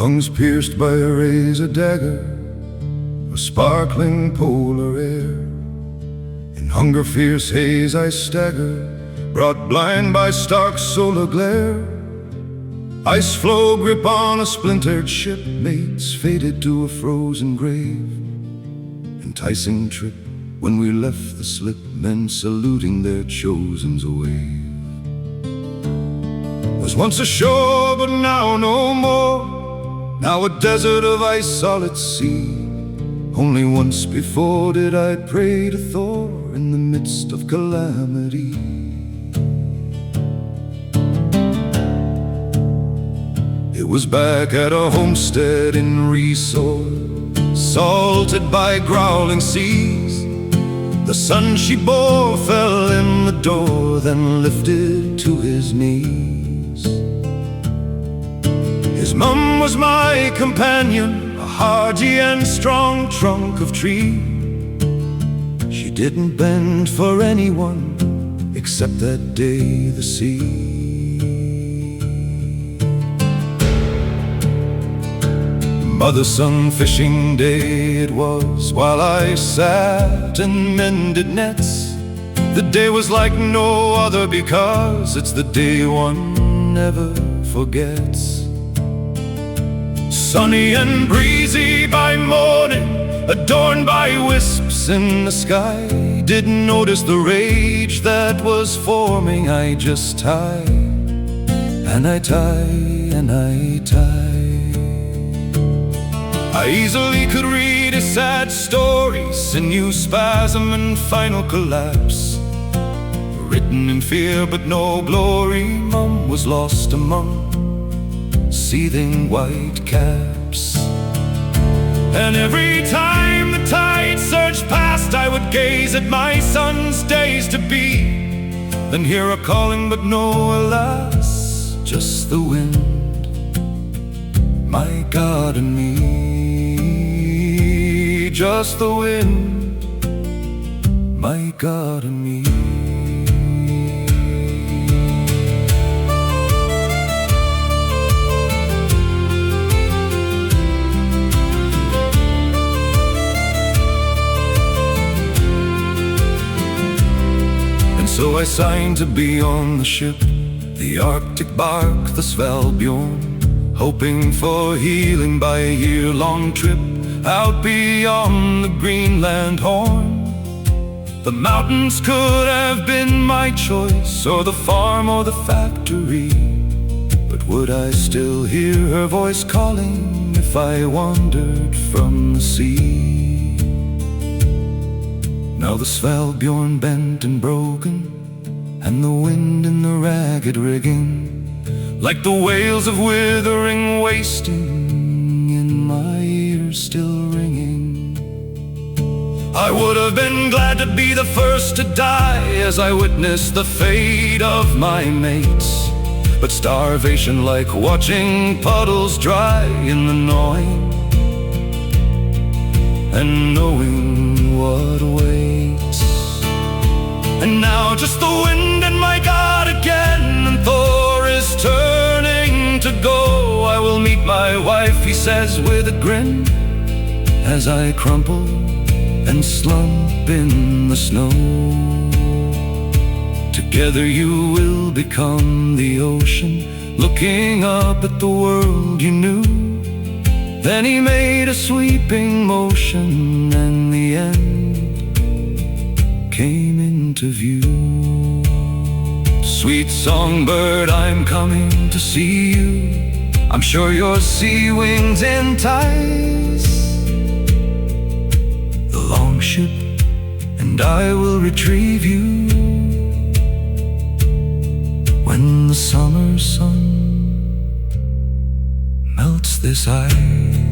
lungs pierced by a razor dagger, a sparkling polar air. In hunger fierce haze I stagger, brought blind by stark solar glare. Ice floe grip on a splintered ship, mates fated to a frozen grave. Enticing trip when we left the slip, men saluting their chosens a wave. Was once a shore, but now no more, now a desert of ice all at sea. Only once before did I pray to Thor in the midst of calamity. It was back at a homestead in resort, salted by growling seas. The son she bore fell in the door, then lifted to his knees. His mum was my companion, a hardy and strong trunk of tree. She didn't bend for anyone except that day the sea. Mother-son fishing day it was, while I sat and mended nets. The day was like no other because it's the day one never forgets. Sunny and breezy by morning, adorned by wisps in the sky. Didn't notice the rage that was forming. I just tie, and I tie, and I tie. I easily could read a sad story, sinew spasm and final collapse. Written in fear but no glory, Mum was lost among seething white caps. And every time the tide surged past, I would gaze at my son's days to be, then hear a calling but no alas, just the wind, my God and me. Just the wind, my God and me. So I signed to be on the ship, the Arctic bark, the Svalbjorn, hoping for healing by a year-long trip out beyond the Greenland Horn. The mountains could have been my choice, or the farm or the factory, but would I still hear her voice calling if I wandered from the sea? Now the Svalbjorn bent and broken, and the wind in the ragged rigging, like the wails of withering wasting, in my ears still ringing. I would have been glad to be the first to die as I witnessed the fate of my mates, but starvation, like watching puddles dry in the gnawing, and knowing what awaits. And now just the wind and my God again, and Thor is turning to go. I will meet my wife, he says with a grin, as I crumple and slump in the snow. Together you will become the ocean, looking up at the world you knew. Then he made a sweeping motion, and the end came into view. Sweet songbird, I'm coming to see you. I'm sure your sea wings entice the longship, and I will retrieve you when the summer sun melts this ice.